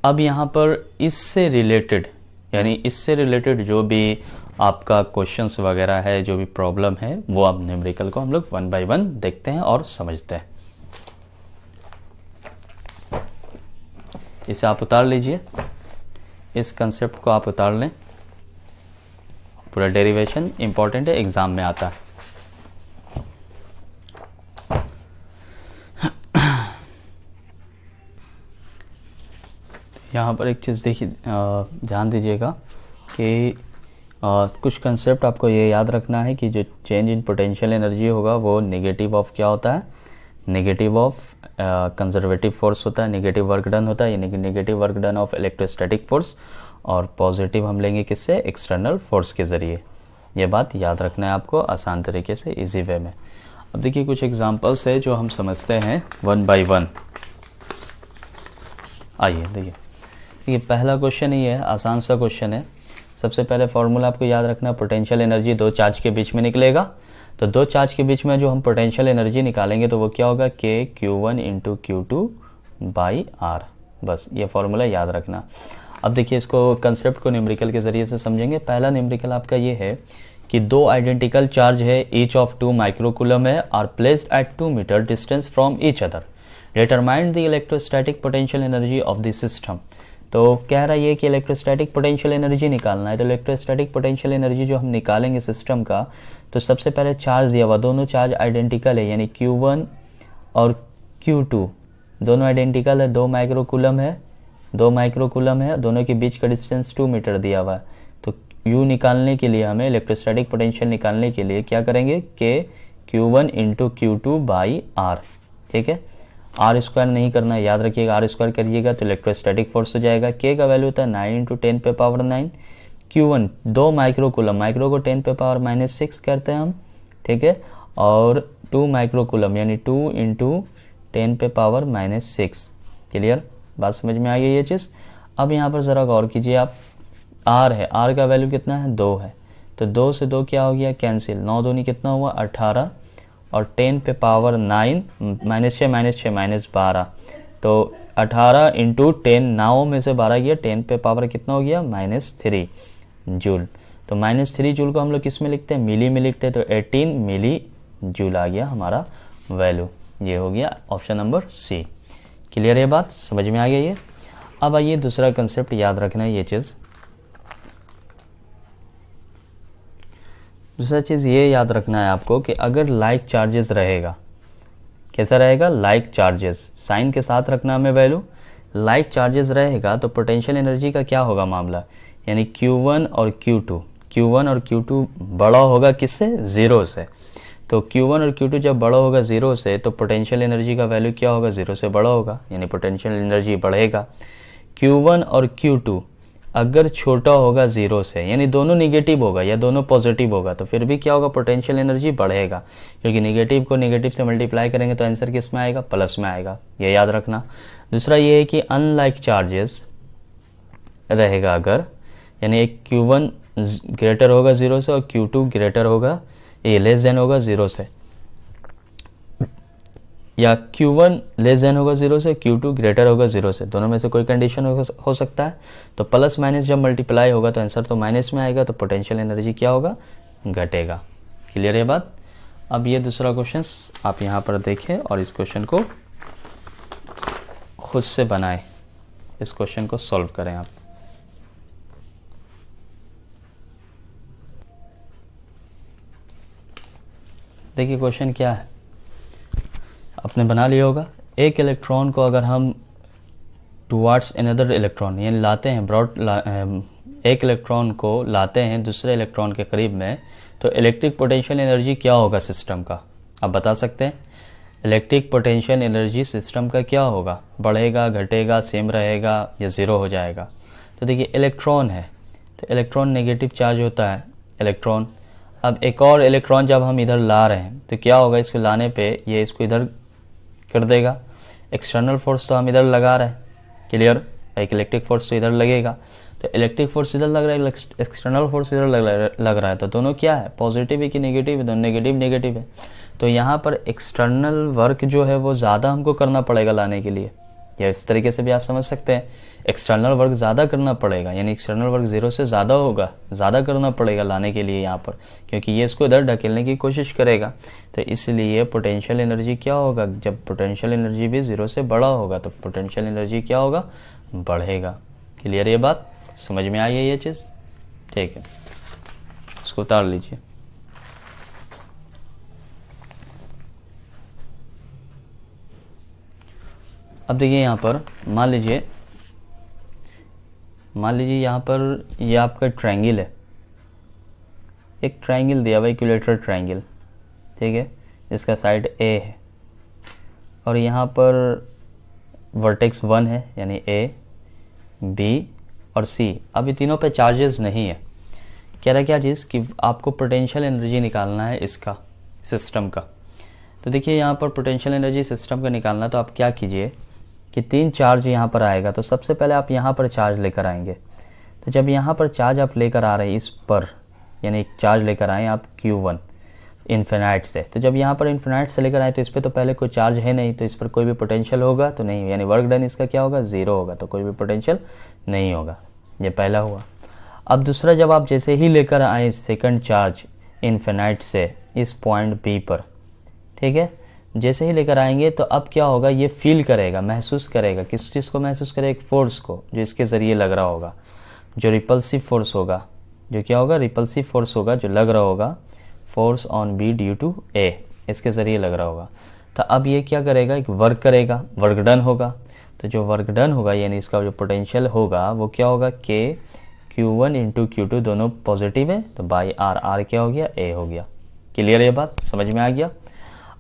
अब यहाँ पर इससे रिलेटेड, यानी इससे रिलेटेड जो भी आपका क्वेश्चंस वगैरह है, जो भी प्रॉब्लम है, वो आप न्यूमेरिकल को हम लोग 1 by 1 देखते हैं और समझते हैं। इसे आप उतार लीजिए, इस कंसेप्ट को आप उतार लें, पूरा डेरिवेशन इंपॉर्टेंट है, एग्जाम में आता है। यहाँ पर एक चीज़ देखिए, ध्यान दीजिएगा कि कुछ कंसेप्ट आपको ये याद रखना है कि जो चेंज इन पोटेंशियल एनर्जी होगा वो नेगेटिव ऑफ क्या होता है, नेगेटिव ऑफ कंजर्वेटिव फोर्स होता है, नेगेटिव वर्क डन होता है, यानी कि negative work done of electrostatic force, और पॉजिटिव हम लेंगे किससे, एक्सटर्नल फोर्स के ज़रिए। ये बात याद रखना है आपको आसान तरीके से, इजी वे में। अब देखिए कुछ एग्जांपल्स है जो हम समझते हैं 1 by 1। आइए देखिए, पहला क्वेश्चन ही है, आसान सा क्वेश्चन है। सबसे पहले फॉर्मूला आपको याद रखना, पोटेंशियल एनर्जी दो चार्ज के बीच में निकलेगा, तो दो चार्ज के बीच में जो हम पोटेंशियल एनर्जी निकालेंगे तो वो क्या होगा, KQ1 × Q2/R। बस ये फॉर्मूला याद रखना। अब देखिए इसको, कंसेप्ट को न्यूमेरिकल के ज़रिए से समझेंगे। पहला न्यूमेरिकल आपका ये है कि दो आइडेंटिकल चार्ज है, ईच ऑफ 2 माइक्रोकूलम है, are placed at 2 metre distance from each other, determine the electrostatic potential energy of the system. तो कह रहा है कि इलेक्ट्रोस्टैटिक पोटेंशियल एनर्जी निकालना है। तो इलेक्ट्रोस्टैटिक पोटेंशियल एनर्जी जो हम निकालेंगे सिस्टम का, तो सबसे पहले चार्ज दिया हुआ, दोनों चार्ज आइडेंटिकल है, यानी Q1 और Q2 दोनों आइडेंटिकल है, 2 माइक्रोकूलम है, 2 माइक्रोकूलम है, दोनों के बीच का डिस्टेंस 2 मीटर दिया हुआ है। तो U निकालने के लिए, हमें इलेक्ट्रोस्टैटिक पोटेंशियल निकालने के लिए क्या करेंगे, KQ1 × Q2/R, ठीक है। R² नहीं करना है, याद रखिएगा, R² करिएगा तो इलेक्ट्रोस्टैटिक फोर्स हो जाएगा। K का वैल्यू होता है 9 × 10⁻⁹। Q1 2 माइक्रोकूलम, माइक्रो को 10⁻⁻6 करते हैं हम, ठीक है, और 2 माइक्रोकूलम यानी 2 × 10⁻⁻6। क्लियर, बात समझ में आ गई ये चीज़। अब यहाँ पर ज़रा गौर कीजिए आप, R है, R का वैल्यू कितना है, 2 है, तो 2 से 2 क्या हो गया, कैंसिल, 9 दूनी कितना हुआ, 18, और 10⁻⁹, -6 - 12, तो 18 × 10, 9 में से 12 गया, 10 पे पावर कितना हो गया, -3 जूल। तो -3 जूल को हम लोग किस में लिखते हैं, मिली में लिखते हैं, तो 18 मिली जूल आ गया हमारा वैल्यू। ये हो गया ऑप्शन नंबर सी। क्लियर, ये बात समझ में आ गई है। अब आइए दूसरा कंसेप्ट याद रखना है, ये चीज़, दूसरा चीज़ ये याद रखना है आपको कि अगर लाइक चार्जेस रहेगा, कैसा रहेगा, लाइक चार्जेस, साइन के साथ रखना हमें वैल्यू, लाइक चार्जेस रहेगा तो पोटेंशियल एनर्जी का क्या होगा मामला, यानी Q1 और Q2 बड़ा होगा किससे, 0 से। तो Q1 और Q2 जब बड़ा होगा 0 से, तो पोटेंशियल एनर्जी का वैल्यू क्या होगा, 0 से बड़ा होगा, यानी पोटेंशियल एनर्जी बढ़ेगा। Q1 और Q2 अगर छोटा होगा 0 से, यानी दोनों निगेटिव होगा या दोनों पॉजिटिव होगा, तो फिर भी क्या होगा, पोटेंशियल एनर्जी बढ़ेगा, क्योंकि निगेटिव को निगेटिव से मल्टीप्लाई करेंगे तो आंसर किस में आएगा, प्लस में आएगा, ये याद रखना। दूसरा ये है कि अनलाइक चार्जेस रहेगा अगर, यानी एक Q1 ग्रेटर होगा 0 से और Q2 ग्रेटर होगा, ये लेस देन होगा 0 से, या Q1 लेस देन होगा 0 से, Q2 ग्रेटर होगा 0 से, दोनों में से कोई कंडीशन हो सकता है। तो प्लस माइनस जब मल्टीप्लाई होगा तो आंसर तो माइनस में आएगा, तो पोटेंशियल एनर्जी क्या होगा, घटेगा। क्लियर है बात। अब ये दूसरा क्वेश्चन आप यहाँ पर देखें और इस क्वेश्चन को खुद से बनाएं, इस क्वेश्चन को सॉल्व करें आप। देखिए क्वेश्चन क्या है, आपने बना लिया होगा। एक इलेक्ट्रॉन को अगर हम टुवार्ड्स अनदर इलेक्ट्रॉन, यानी लाते हैं एक इलेक्ट्रॉन को लाते हैं दूसरे इलेक्ट्रॉन के करीब में, तो इलेक्ट्रिक पोटेंशियल एनर्जी क्या होगा सिस्टम का, आप बता सकते हैं। इलेक्ट्रिक पोटेंशियल एनर्जी सिस्टम का क्या होगा, बढ़ेगा, घटेगा, सेम रहेगा या 0 हो जाएगा। तो देखिए इलेक्ट्रॉन है, तो इलेक्ट्रॉन नेगेटिव चार्ज होता है इलेक्ट्रॉन। अब एक और इलेक्ट्रॉन जब हम इधर ला रहे हैं तो क्या होगा, इसको लाने पे ये इसको इधर कर देगा, एक्सटर्नल फोर्स तो हम इधर लगा रहे हैं, क्लियर, एक इलेक्ट्रिक फोर्स तो इधर लगेगा, तो इलेक्ट्रिक फोर्स इधर लग रहा है, एक्सटर्नल फोर्स इधर लग रहा है, तो दोनों क्या है, पॉजिटिव है कि नेगेटिव है, दोनों नेगेटिव नेगेटिव है। तो यहाँ पर एक्सटर्नल वर्क जो है वो ज़्यादा हमको करना पड़ेगा लाने के लिए, या इस तरीके से भी आप समझ सकते हैं, एक्सटर्नल वर्क ज़्यादा करना पड़ेगा, यानी एक्सटर्नल वर्क 0 से ज़्यादा होगा, ज़्यादा करना पड़ेगा लाने के लिए यहाँ पर, क्योंकि ये इसको इधर ढकेलने की कोशिश करेगा। तो इसलिए पोटेंशियल एनर्जी क्या होगा, जब पोटेंशियल एनर्जी भी 0 से बड़ा होगा तो पोटेंशियल एनर्जी क्या होगा, बढ़ेगा। क्लियर ये बात, समझ में आई है ये चीज़? ठीक है, इसको उतार लीजिए। अब देखिए यहाँ पर मान लीजिए यहाँ पर ये आपका ट्रायंगल है, एक ट्रायंगल दिया हुआ इक्विलेटरल ट्रायंगल, ठीक है, इसका साइड ए है और यहाँ पर वर्टेक्स 1 है, यानी ए, बी और सी। अब ये तीनों पे चार्जेस नहीं है। कह रहा क्या चीज़ कि आपको पोटेंशियल एनर्जी निकालना है इसका, सिस्टम का। तो देखिए यहाँ पर पोटेंशियल एनर्जी सिस्टम का निकालना, तो आप क्या कीजिए कि 3 चार्ज यहाँ पर आएगा, तो सबसे पहले आप यहाँ पर चार्ज लेकर आएंगे। तो जब यहाँ पर चार्ज आप लेकर आ रहे हैं इस पर, यानी एक चार्ज लेकर आए आप Q1 इन्फिनाइट से, तो जब यहाँ पर इन्फिनाइट से लेकर आए तो इस पर तो पहले कोई चार्ज है नहीं, तो इस पर कोई भी पोटेंशियल होगा तो नहीं, यानी वर्क डन इसका क्या होगा, 0 होगा, तो कोई भी पोटेंशियल नहीं होगा। ये पहला हुआ। अब दूसरा, जब आप जैसे ही लेकर आए सेकंड चार्ज इन्फिनाइट से इस पॉइंट बी पर, ठीक है, जैसे ही लेकर आएंगे तो अब क्या होगा, ये फील करेगा, महसूस करेगा, किस चीज़ को महसूस करेगा, एक फोर्स को जो इसके ज़रिए लग रहा होगा, जो रिपल्सिव फोर्स होगा, जो क्या होगा, रिपल्सिव फोर्स होगा, जो लग रहा होगा, force on B due to A, इसके ज़रिए लग रहा होगा। तो अब ये क्या करेगा, एक वर्क करेगा, वर्क डन होगा। तो जो वर्क डन होगा यानी इसका जो पोटेंशियल होगा वो क्या होगा, के Q1 इंटू Q2 दोनों पॉजिटिव है, तो बाई आर, आर क्या हो गया, ए हो गया। क्लियर ये बात, समझ में आ गया?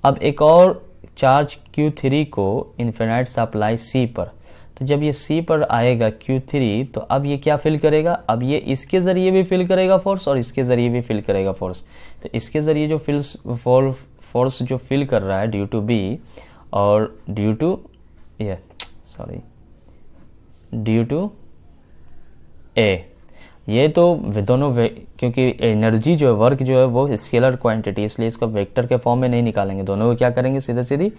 अब एक और चार्ज Q3 को इन्फिनाइट से अप्लाई C पर, तो जब ये C पर आएगा Q3, तो अब ये क्या फील करेगा, अब ये इसके ज़रिए भी फील करेगा फोर्स और इसके ज़रिए भी फील करेगा फोर्स। तो इसके ज़रिए जो फोर्स जो फील कर रहा है ड्यू टू B और ड्यू टू ड्यू टू ए, ये तो दोनों क्योंकि एनर्जी जो है, वर्क जो है वो स्केलर क्वांटिटी, इसलिए इसको वेक्टर के फॉर्म में नहीं निकालेंगे, दोनों को क्या करेंगे, सीधा सीधी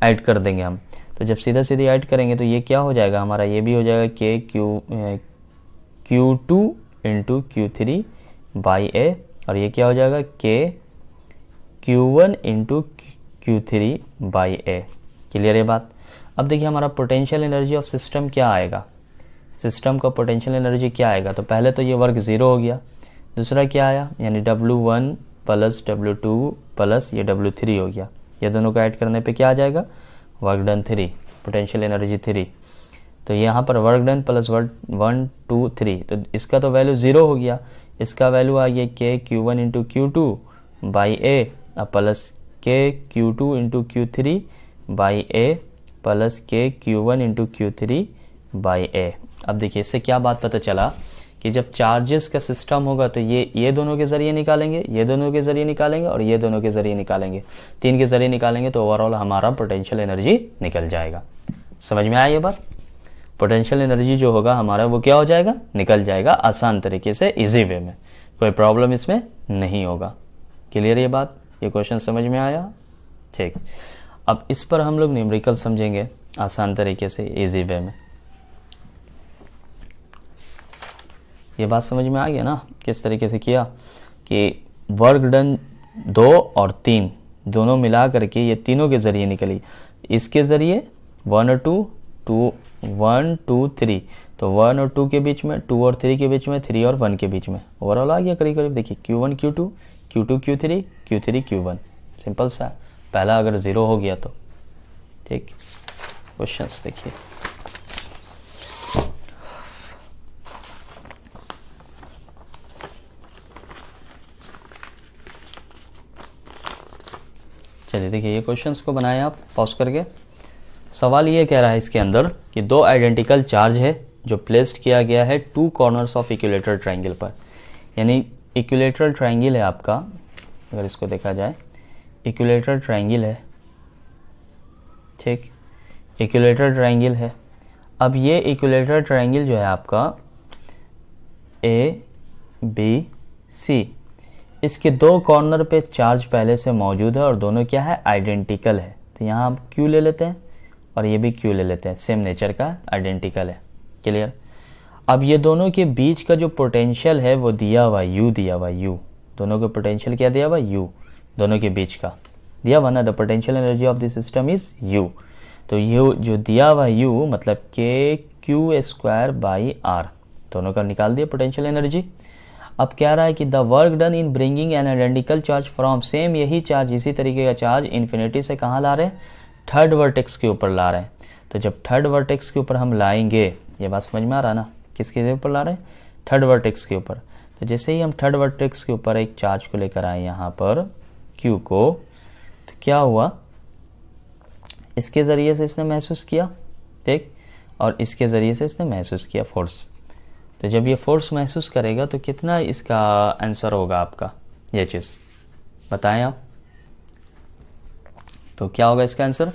ऐड कर देंगे हम। तो जब सीधा सीधी ऐड करेंगे तो ये क्या हो जाएगा हमारा, ये भी हो जाएगा के Q2 इंटू Q3 बाई ए, और ये क्या हो जाएगा, के Q1 into Q3 by A. Clear है बात? अब देखिए हमारा पोटेंशियल एनर्जी ऑफ सिस्टम क्या आएगा, सिस्टम का पोटेंशियल एनर्जी क्या आएगा, तो पहले तो ये वर्क 0 हो गया, दूसरा क्या आया, यानी W1 प्लस W2 प्लस ये W3 हो गया, ये दोनों को ऐड करने पे क्या आ जाएगा, वर्क डन 3, पोटेंशियल एनर्जी 3। तो यहाँ पर वर्क डन प्लस 1 2 3, तो इसका तो वैल्यू 0 हो गया, इसका वैल्यू आ गया के Q1 into Q2 by A plus के Q2 into Q3 by A plus के Q1 इंटू Q3 बाई ए। अब देखिए इससे क्या बात पता चला कि जब चार्जेस का सिस्टम होगा तो ये दोनों के ज़रिए निकालेंगे, ये दोनों के ज़रिए निकालेंगे और ये दोनों के ज़रिए निकालेंगे, 3 के ज़रिए निकालेंगे तो ओवरऑल हमारा पोटेंशियल एनर्जी निकल जाएगा। समझ में आया ये बात? पोटेंशियल एनर्जी जो होगा हमारा वो क्या हो जाएगा, निकल जाएगा आसान तरीके से, इजी वे में, कोई प्रॉब्लम इसमें नहीं होगा। क्लियर ये बात, ये क्वेश्चन समझ में आया? ठीक, अब इस पर हम लोग न्यूमेरिकल समझेंगे आसान तरीके से, इजी वे में। ये बात समझ में आ गया ना, किस तरीके से किया कि वर्क डन 2 और 3 दोनों मिला करके ये तीनों के ज़रिए निकली, इसके ज़रिए 1 और 2 1 2 3, तो 1 और 2 के बीच में, 2 और 3 के बीच में, 3 और 1 के बीच में, ओवरऑल आ गया करीब करीब। देखिए Q1 Q2 Q2 Q3 Q3 Q1, simple सा, पहला अगर 0 हो गया तो। ठीक, क्वेश्चंस देखिए, चलिए देखिए ये क्वेश्चंस को बनाए आप पॉज करके। सवाल ये कह रहा है इसके अंदर कि 2 आइडेंटिकल चार्ज है जो प्लेस्ड किया गया है 2 कॉर्नर्स ऑफ इक्विलेटरल ट्रायंगल पर, यानी इक्विलेटरल ट्रायंगल है आपका, अगर इसको देखा जाए इक्विलेटरल ट्रायंगल है, ठीक, इक्विलेटरल ट्रायंगल है। अब ये इक्विलेटरल ट्रायंगल जो है आपका ए बी सी, इसके दो कॉर्नर पे चार्ज पहले से मौजूद है और दोनों क्या है, आइडेंटिकल है। तो यहाँ हम क्यू ले लेते हैं और ये भी क्यू ले लेते हैं, सेम नेचर का, आइडेंटिकल है। क्लियर। अब ये दोनों के बीच का जो पोटेंशियल है वो दिया हुआ यू, दिया हुआ यू, दोनों का पोटेंशियल क्या दिया हुआ, यू, दोनों के बीच का दिया हुआ ना, the potential energy of the system is you. तो यू जो दिया हुआ यू मतलब के क्यू स्क्वायर बाई आर, दोनों का निकाल दिया पोटेंशियल एनर्जी। अब क्या रहा है कि the work done in bringing an identical charge from, same यही चार्ज, इसी तरीके का चार्ज इन्फिनिटी से कहाँ ला रहे हैं, थर्ड वर्टेक्स के ऊपर ला रहे हैं। तो जब थर्ड वर्टेक्स के ऊपर हम लाएंगे, ये बात समझ में आ रहा ना, किसके ऊपर ला रहे हैं, थर्ड वर्टेक्स के ऊपर। तो जैसे ही हम थर्ड वर्टेक्स के ऊपर एक चार्ज को लेकर आए यहाँ पर क्यू को, तो क्या हुआ, इसके ज़रिए से इसने महसूस किया, देख, और इसके ज़रिए से इसने महसूस किया फोर्स। तो जब ये फोर्स महसूस करेगा तो कितना इसका आंसर होगा आपका, ये चीज़ बताएं आप। तो क्या होगा इसका आंसर,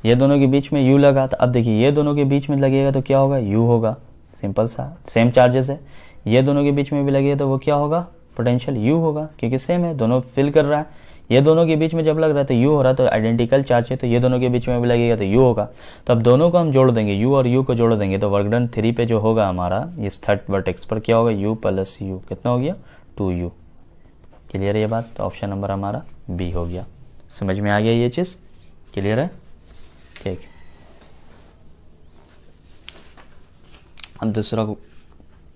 ये दोनों के बीच में यू लगा था, अब देखिए ये दोनों के बीच में लगेगा तो क्या होगा, यू होगा, सिंपल सा, सेम चार्जेस है। ये दोनों के बीच में भी लगेगा तो वो क्या होगा, पोटेंशियल यू होगा, क्योंकि सेम है, दोनों फिल कर रहा है। ये दोनों के बीच में जब लग रहा है तो यू हो रहा है, तो आइडेंटिकल चार्ज है, तो ये दोनों के बीच में भी लगेगा तो यू होगा। तो अब दोनों को हम जोड़ देंगे, यू और यू को जोड़ देंगे, तो वर्क डन 3 पे जो होगा हमारा इस थर्ड वर्टेक्स पर क्या होगा, यू प्लस यू, कितना हो गया, 2u। क्लियर है ये बात, तो ऑप्शन नंबर हमारा बी हो गया। समझ में आ गया ये चीज़, क्लियर है, ठीक। हम दूसरा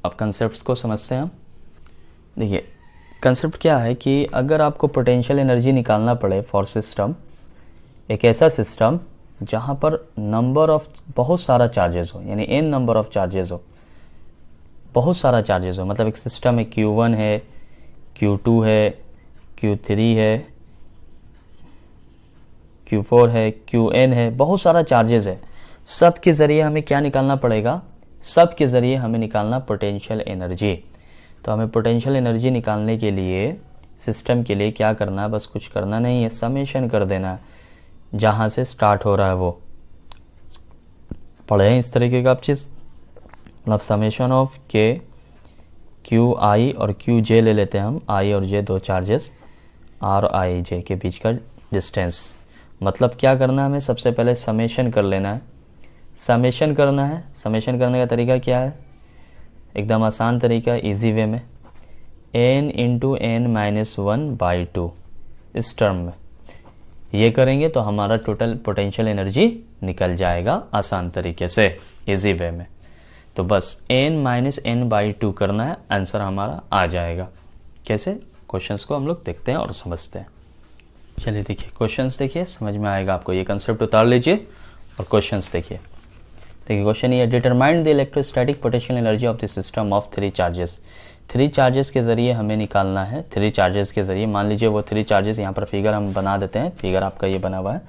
अब कंसेप्ट को समझते हैं हम। देखिए कंसेप्ट क्या है कि अगर आपको पोटेंशियल एनर्जी निकालना पड़े फॉर सिस्टम, एक ऐसा सिस्टम जहाँ पर नंबर ऑफ बहुत सारा चार्जेस हो, यानी n नंबर ऑफ चार्जेस हो, बहुत सारा चार्जेस हो, मतलब एक सिस्टम है Q1 है, Q2 है, Q3 है, Q4 है, Qn है, बहुत सारा चार्जेस है, सब के ज़रिए हमें क्या निकालना पड़ेगा, सब के ज़रिए हमें निकालना पोटेंशियल एनर्जी। तो हमें पोटेंशियल एनर्जी निकालने के लिए सिस्टम के लिए क्या करना है, बस कुछ करना नहीं है, समेशन कर देना है, जहाँ से स्टार्ट हो रहा है वो पढ़े हैं इस तरीके का आप चीज़, मतलब समेशन ऑफ के क्यू आई और क्यू जे ले लेते हैं हम, आई और जे दो चार्जेस, आर और आई जे के बीच का डिस्टेंस। मतलब क्या करना है, हमें सबसे पहले समेशन कर लेना है, समेशन करना है। समेशन करने का तरीका क्या है, एकदम आसान तरीका, इजी वे में, n इंटू एन माइनस 1/2 इस टर्म में ये करेंगे तो हमारा टोटल पोटेंशियल एनर्जी निकल जाएगा आसान तरीके से, इजी वे में। तो बस n माइनस n/2 करना है, आंसर हमारा आ जाएगा। कैसे, क्वेश्चंस को हम लोग देखते हैं और समझते हैं। चलिए देखिए क्वेश्चंस देखिए, समझ में आएगा आपको, ये कंसेप्ट उतार लीजिए और क्वेश्चंस देखिए। देखिए क्वेश्चन ये, determine the electrostatic potential energy of the system of 3 charges. 3 charges के ज़रिए हमें निकालना है, 3 चार्जेस के ज़रिए, मान लीजिए वो 3 चार्जेस, यहाँ पर फिगर हम बना देते हैं, फिगर आपका ये बना हुआ है,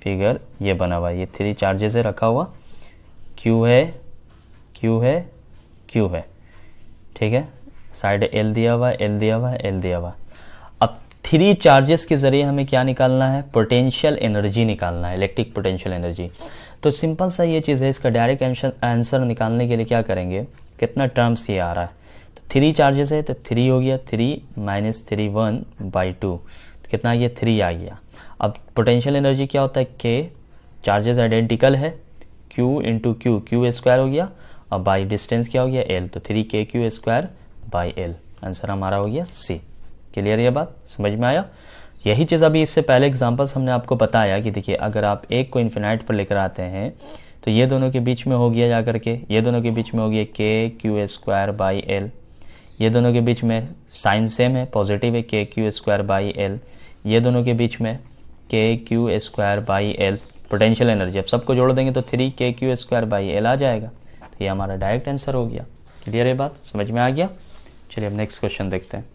फिगर ये बना हुआ है, ये 3 चार्जेस है रखा हुआ, Q है, Q है, Q है, ठीक है, साइड L दिया हुआ है, L दिया हुआ है, L दिया हुआ है। अब 3 चार्जेस के ज़रिए हमें क्या निकालना है, पोटेंशियल एनर्जी निकालना है, इलेक्ट्रिक पोटेंशियल एनर्जी। तो सिंपल सा ये चीज़ है, इसका डायरेक्ट आंसर निकालने के लिए क्या करेंगे, कितना टर्म्स ये आ रहा है, तो 3 चार्जेस है तो 3 हो गया, 3 माइनस 3 1/2, तो कितना ये 3 आ गया। अब पोटेंशियल एनर्जी क्या होता है, के चार्जेस आइडेंटिकल है, Q into Q, Q square हो गया, और बाई डिस्टेंस क्या हो गया, L, तो 3kq square by L, answer हमारा हो गया C। क्लियर ये बात, समझ में आया। यही चीज़ अभी इससे पहले एग्जांपल्स हमने आपको बताया कि देखिए अगर आप एक को इन्फिनाइट पर लेकर आते हैं तो ये दोनों के बीच में हो गया जा करके, ये दोनों के बीच में हो गया kq स्क्वायर बाई L, ये दोनों के बीच में साइन सेम है, पॉजिटिव है, kq स्क्वायर बाई L, ये दोनों के बीच में kq square by L, potential energy अब सबको जोड़ देंगे तो 3kq स्क्वायर बाई L आ जाएगा। तो ये हमारा डायरेक्ट आंसर हो गया। क्लियर है बात, समझ में आ गया। चलिए अब नेक्स्ट क्वेश्चन देखते हैं।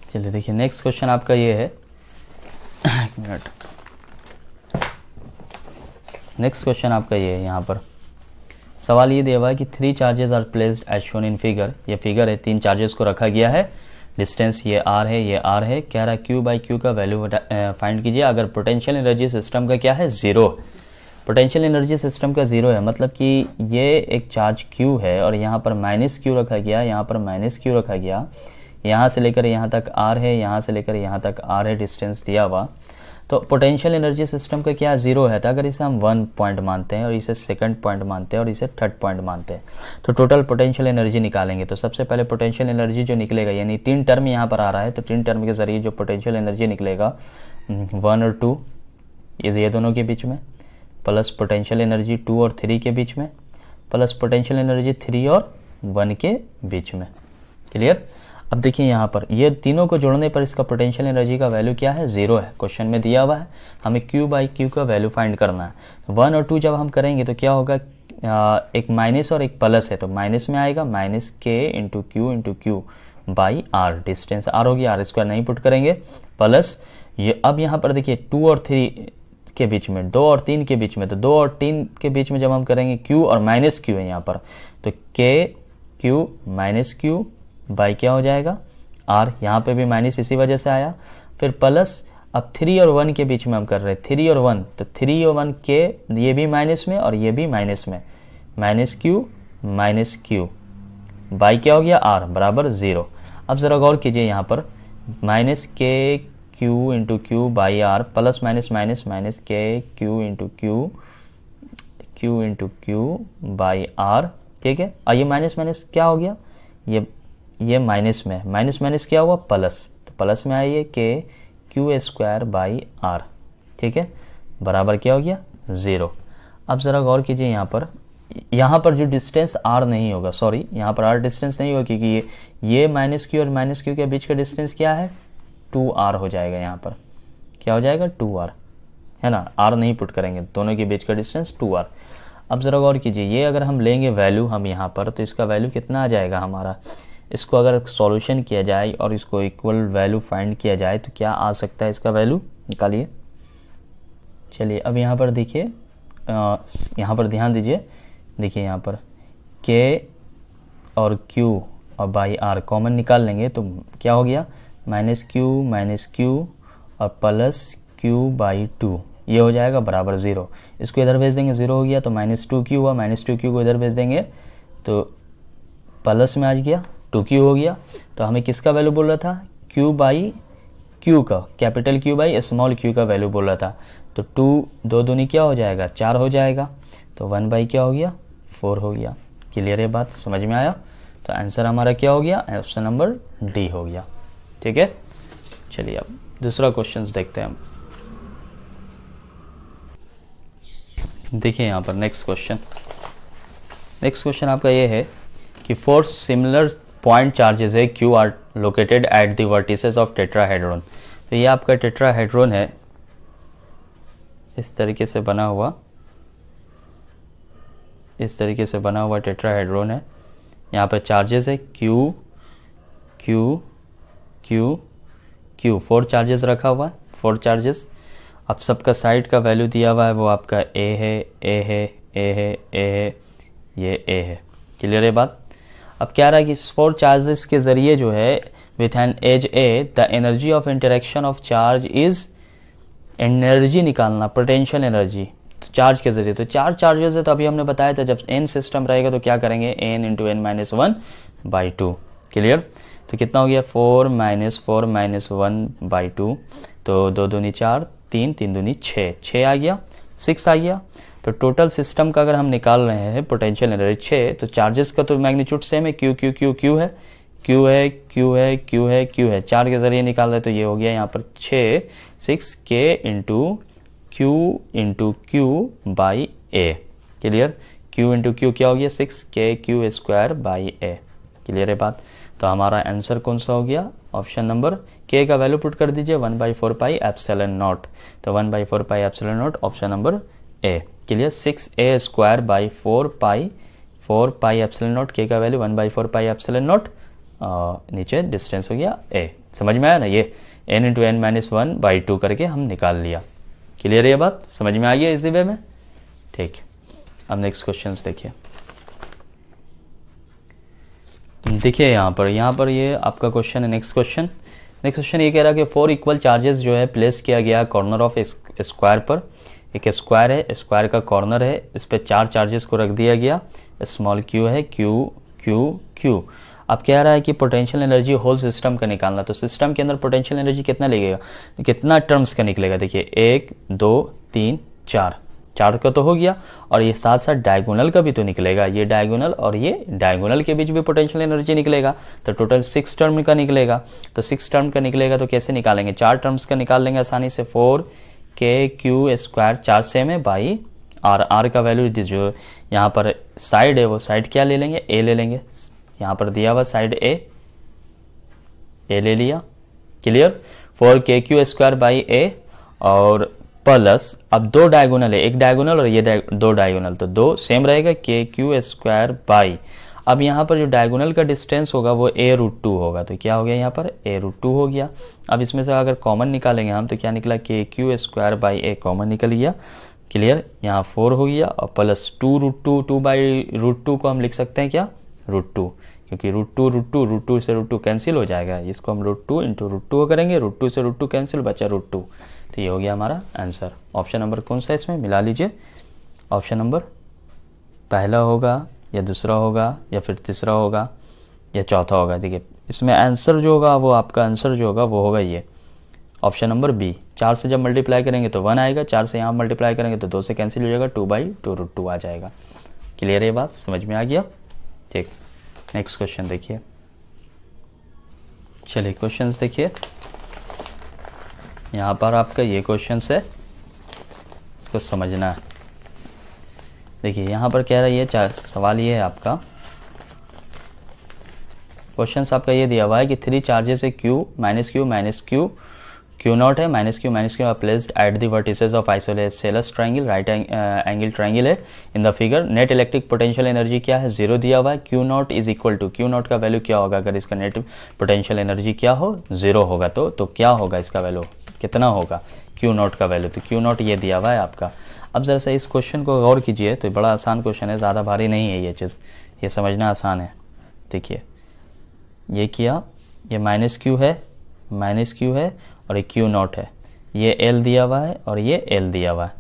चलिए देखिए नेक्स्ट क्वेश्चन आपका ये है, एक मिनट, नेक्स्ट क्वेश्चन आपका ये है, यहाँ पर सवाल ये दिया हुआ है कि 3 charges are placed as shown in figure, ये फिगर है, 3 चार्जेस को रखा गया है, डिस्टेंस ये r है, ये r है, कह रहा है Q/Q का वैल्यू फाइंड कीजिए अगर पोटेंशियल एनर्जी सिस्टम का क्या है, 0, पोटेंशियल एनर्जी सिस्टम का ज़ीरो है, मतलब कि ये एक चार्ज Q है और यहाँ पर माइनस Q रखा गया, यहाँ पर माइनस Q रखा गया, यहाँ से लेकर यहाँ तक R है, यहाँ से लेकर यहाँ तक R है, डिस्टेंस दिया हुआ। तो पोटेंशियल एनर्जी सिस्टम का क्या ज़ीरो है। तो अगर इसे हम 1 पॉइंट मानते हैं और इसे सेकंड पॉइंट मानते हैं और इसे थर्ड पॉइंट मानते हैं, तो टोटल पोटेंशियल एनर्जी निकालेंगे। तो सबसे पहले पोटेंशियल एनर्जी जो निकलेगा, यानी 3 टर्म यहाँ पर आ रहा है, तो 3 टर्म के जरिए जो पोटेंशियल एनर्जी निकलेगा 1 और 2 ये दोनों के बीच में, प्लस पोटेंशियल एनर्जी 2 और 3 के बीच में, प्लस पोटेंशियल एनर्जी 3 और 1 के बीच में। क्लियर। अब देखिए यहाँ पर ये तीनों को जोड़ने पर इसका पोटेंशियल एनर्जी का वैल्यू क्या है, 0 है। क्वेश्चन में दिया हुआ है, हमें Q/Q का वैल्यू फाइंड करना है। 1 और 2 जब हम करेंगे तो क्या होगा, एक माइनस और एक प्लस है, तो माइनस में आएगा minus K into Q by R, distance R होगी, R स्क्वायर नहीं पुट करेंगे, प्लस ये अब यहाँ पर देखिए 2 और 3 के बीच में, 2 और 3 के बीच में, तो 2 और 3 के बीच में जब हम करेंगे Q और माइनस Q है यहाँ पर, तो Q माइनस Q बाई क्या हो जाएगा R, यहाँ पे भी माइनस इसी वजह से आया, फिर प्लस अब 3 और 1 के बीच में हम कर रहे हैं 3 और 1, तो 3 और 1 के ये भी माइनस में और ये भी माइनस में, माइनस Q बाई क्या हो गया R बराबर 0। अब ज़रा गौर कीजिए यहाँ पर minus K Q into Q by R plus minus minus minus K Q into Q by R, ठीक है। और ये माइनस माइनस क्या हो गया, ये माइनस में, माइनस क्या हुआ प्लस, तो प्लस में आइए K Q square by R, ठीक है, बराबर क्या हो गया 0। अब ज़रा गौर कीजिए यहाँ पर जो डिस्टेंस R नहीं होगा, सॉरी यहाँ पर R डिस्टेंस नहीं होगा, क्योंकि ये माइनस Q और माइनस Q के बीच का डिस्टेंस क्या है 2R हो जाएगा। यहाँ पर क्या हो जाएगा 2R, है ना, R नहीं पुट करेंगे, दोनों के बीच का डिस्टेंस 2R। अब ज़रा गौर कीजिए, ये अगर हम लेंगे वैल्यू हम यहाँ पर, तो इसका वैल्यू कितना आ जाएगा हमारा, इसको अगर सॉल्यूशन किया जाए और इसको इक्वल वैल्यू फाइंड किया जाए तो क्या आ सकता है, इसका वैल्यू निकालिए। चलिए अब यहाँ पर देखिए, यहाँ पर ध्यान दीजिए, देखिए यहाँ पर K और Q और बाई R कॉमन निकाल लेंगे तो क्या हो गया माइनस Q और प्लस Q बाई 2, ये हो जाएगा बराबर 0। इसको इधर भेज देंगे 0 हो गया, तो माइनस 2Q हुआ, माइनस 2Q को इधर भेज देंगे तो प्लस में आ गया 2Q हो गया। तो हमें किसका वैल्यू बोल रहा था, Q बाई Q का, capital Q by small q का वैल्यू बोल रहा था। तो 2 दूनी क्या हो जाएगा 4 हो जाएगा, तो 1 बाई क्या हो गया 4 हो गया। क्लियर है बात, समझ में आया। तो आंसर हमारा क्या हो गया, ऑप्शन नंबर डी हो गया। ठीक है, चलिए अब दूसरा क्वेश्चन देखते हैं हम। देखिए यहाँ पर नेक्स्ट क्वेश्चन आपका ये है कि 4 सिमिलर पॉइंट चार्जेस है Q are located at the vertices of tetrahedron. तो ये आपका टेट्राहेड्रॉन है, इस तरीके से बना हुआ टेट्राहेड्रॉन है। यहाँ पर चार्जेस है Q Q Q Q, 4 charges रखा हुआ है, 4 चार्जेस। अब सबका साइड का वैल्यू दिया हुआ है, वो आपका A है, ये A है। क्लियर है बात। अब क्या रहा कि इस 4 चार्जेस के ज़रिए जो है with an edge A the energy of interaction of charge is, energy निकालना पोटेंशियल एनर्जी तो चार्ज के ज़रिए। तो 4 चार्जेस है, तो अभी हमने बताया था जब n सिस्टम रहेगा तो क्या करेंगे n into n minus 1/2। Clear. तो कितना हो गया 4 माइनस 1/2, तो 2 दूनी 4, 3 दूनी 6 आ गया, 6 आ गया। तो टोटल सिस्टम का अगर हम निकाल रहे हैं पोटेंशियल एनर्जी 6, तो चार्जेस का तो मैग्नीट्यूड सेम है, Q है, 4 के जरिए निकाल रहे, तो ये हो गया यहाँ पर 6 K into Q by A। Clear. Q into Q क्या हो गया 6K Q square by A। Clear है बात। तो हमारा आंसर कौन सा हो गया, ऑप्शन नंबर K का वैल्यू पुट कर दीजिए 1/4 पाई एप्सिलॉन नॉट, तो 1/4 pi epsilon not option number A। Clear. 6A square by 4 pi epsilon not, K का वैल्यू 1/4 पाई एप्सिलॉन नॉट, नीचे डिस्टेंस हो गया A। समझ में आया ना, ये n इंटू n माइनस 1/2 करके हम निकाल लिया। क्लियर है ये बात, समझ में आ गया इसी वे में। ठीक, अब नेक्स्ट क्वेश्चन देखिए। देखिए यहाँ पर ये आपका क्वेश्चन है। नेक्स्ट क्वेश्चन ये कह रहा है कि 4 इक्वल चार्जेस जो है प्लेस किया गया कॉर्नर ऑफ स्क्वायर पर एक स्क्वायर है, स्क्वायर का कॉर्नर है, इस पर 4 चार्जेस को रख दिया गया, स्मॉल क्यू है, क्यू क्यू क्यू। अब कह रहा है कि पोटेंशियल एनर्जी होल सिस्टम का निकालना, तो सिस्टम के अंदर पोटेंशियल एनर्जी कितना लगेगा, कितना टर्म्स का निकलेगा, देखिए 1 2 3 4, 4 का तो हो गया, और ये साथ साथ डायगोनल का भी तो निकलेगा, ये डायगोनल और ये डायगोनल के बीच भी पोटेंशियल एनर्जी निकलेगा, तो टोटल 6 टर्म का निकलेगा। तो 6 टर्म का निकलेगा तो कैसे निकालेंगे, 4 टर्म्स का निकाल लेंगे आसानी से, 4k² स्क्वायर, 4 सेम है बाई आर, आर का वैल्यू जो यहाँ पर साइड है वो साइड क्या ले लेंगे, ए ले लेंगे, यहाँ पर दिया हुआ साइड ए ले लिया, क्लियर, 4k² स्क्वायर बाई ए, और प्लस अब 2 डायगोनल है, एक डायगोनल और ये 2 डायगोनल, तो 2 सेम रहेगा, k² स्क्वायर बाई, अब यहाँ पर जो डायगोनल का डिस्टेंस होगा वो a√2 होगा, तो क्या हो गया यहाँ पर a√2 हो गया। अब इसमें से अगर कॉमन निकालेंगे हम तो क्या निकला, k² square by a common निकल गया, क्लियर, यहाँ 4 हो गया, और प्लस 2√2, 2/√2 को हम लिख सकते हैं क्या, √2, क्योंकि √2 से √2 कैंसिल हो जाएगा, इसको हम √2 इंटू √2 करेंगे, √2 से √2 कैंसिल, बचा √2, तो ये हो गया हमारा आंसर। ऑप्शन नंबर कौन सा है इसमें, मिला लीजिए, ऑप्शन नंबर पहला होगा या दूसरा होगा या फिर तीसरा होगा या चौथा होगा। देखिए इसमें आंसर जो होगा वो आपका आंसर जो होगा वो होगा ये ऑप्शन नंबर बी। 4 से जब मल्टीप्लाई करेंगे तो 1 आएगा, 4 से यहाँ मल्टीप्लाई करेंगे तो 2 से कैंसिल हो जाएगा, 2/2√2 आ जाएगा। क्लियर है बात, समझ में आ गया, ठीक। नेक्स्ट क्वेश्चन देखिए, चलिए क्वेश्चंस देखिए, यहाँ पर आपका ये क्वेश्चन है, इसको समझना है। देखिए यहाँ पर कह रहा है, ये सवाल ये है आपका, क्वेश्चन आपका ये दिया हुआ है कि 3 चार्जेस है Q माइनस Q नॉट है, -Q are placed at the vertices of isosceles triangle, right angle triangle है in the figure. Net electric potential energy क्या है, 0 दिया हुआ है। Q not is equal to, Q not का value क्या होगा, अगर इसका नेट पोटेंशियल एनर्जी क्या हो, 0 होगा तो क्या होगा इसका वैल्यू, कितना होगा Q नॉट का वैल्यू, तो Q नॉट ये दिया हुआ है आपका। अब ज़रा सा इस क्वेश्चन को गौर कीजिए, तो बड़ा आसान क्वेश्चन है, ज़्यादा भारी नहीं है ये चीज़, ये समझना आसान है। देखिए ये किया, ये माइनस क्यू है और ये Q नॉट है, ये L दिया हुआ है और ये L दिया हुआ है।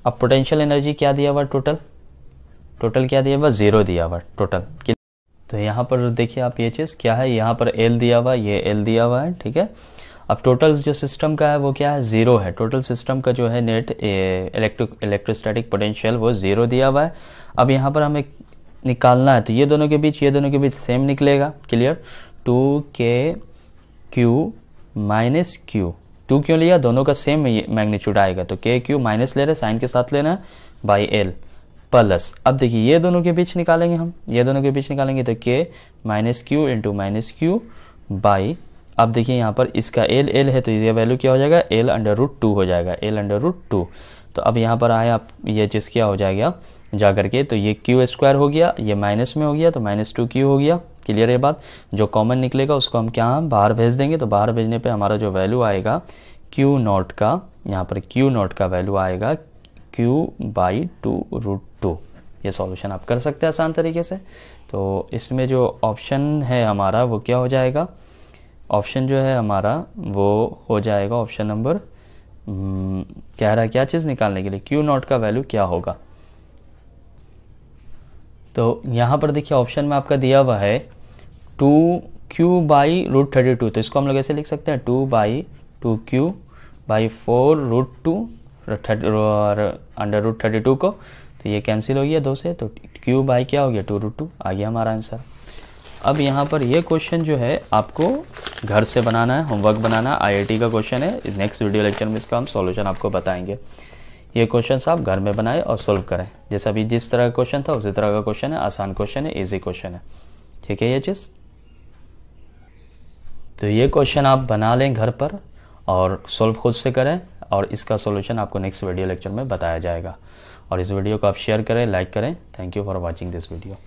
अब पोटेंशियल एनर्जी क्या दिया हुआ, टोटल क्या दिया हुआ, 0 दिया हुआ टोटल। तो यहाँ पर देखिए आप ये चीज़ क्या है, यहाँ पर L दिया हुआ, ये L दिया हुआ है, ठीक है। अब टोटल जो सिस्टम का है वो क्या है, 0 है। टोटल सिस्टम का जो है नेट इलेक्ट्रोस्टैटिक पोटेंशियल वो 0 दिया हुआ है। अब यहाँ पर हमें निकालना है, तो ये दोनों के बीच सेम निकलेगा, क्लियर। 2k² माइनस Q, 2 क्यों लिया, दोनों का सेम मैग्नीट्यूड आएगा, तो k/Q माइनस ले रहे, साइन के साथ लेना है, बाई L प्लस। अब देखिए ये दोनों के बीच निकालेंगे हम, ये दोनों के बीच निकालेंगे तो k minus Q into minus Q by, अब देखिए यहाँ पर इसका L है तो ये वैल्यू क्या हो जाएगा, L√2 हो जाएगा, L√2। तो अब यहाँ पर आया, आप ये चीज़ क्या हो जाएगा जा करके, तो ये Q स्क्वायर हो गया, ये माइनस में हो गया तो -2Q हो गया, क्लियर है बात। जो कॉमन निकलेगा उसको हम क्या बाहर भेज देंगे, तो बाहर भेजने पे हमारा जो वैल्यू आएगा Q नॉट का, यहाँ पर Q नॉट का वैल्यू आएगा Q/2√2। ये सॉल्यूशन आप कर सकते हैं आसान तरीके से। तो इसमें जो ऑप्शन है हमारा वो क्या हो जाएगा, ऑप्शन जो है हमारा वो हो जाएगा ऑप्शन नंबर, कह रहा है क्या चीज़ निकालने के लिए, Q नॉट का वैल्यू क्या होगा। तो यहाँ पर देखिए ऑप्शन में आपका दिया हुआ है 2Q/√32, तो इसको हम लोग ऐसे लिख सकते हैं 2/2Q/4√2 √32 को, तो ये कैंसिल हो गया 2 से, तो Q बाई क्या हो गया 2√2 आ गया हमारा आंसर। अब यहाँ पर ये क्वेश्चन जो है आपको घर से बनाना है, होमवर्क बनाना है, IIT का क्वेश्चन है। नेक्स्ट वीडियो लेक्चर में इसका हम सॉल्यूशन आपको बताएंगे। ये क्वेश्चन आप घर में बनाएं और सॉल्व करें, जैसा भी जिस तरह का क्वेश्चन था उसी तरह का क्वेश्चन है, आसान क्वेश्चन है, इजी क्वेश्चन है, ठीक है ये चीज़। तो ये क्वेश्चन आप बना लें घर पर और सॉल्व खुद से करें, और इसका सॉल्यूशन आपको नेक्स्ट वीडियो लेक्चर में बताया जाएगा। और इस वीडियो को आप शेयर करें, लाइक करें। Thank you for watching this video.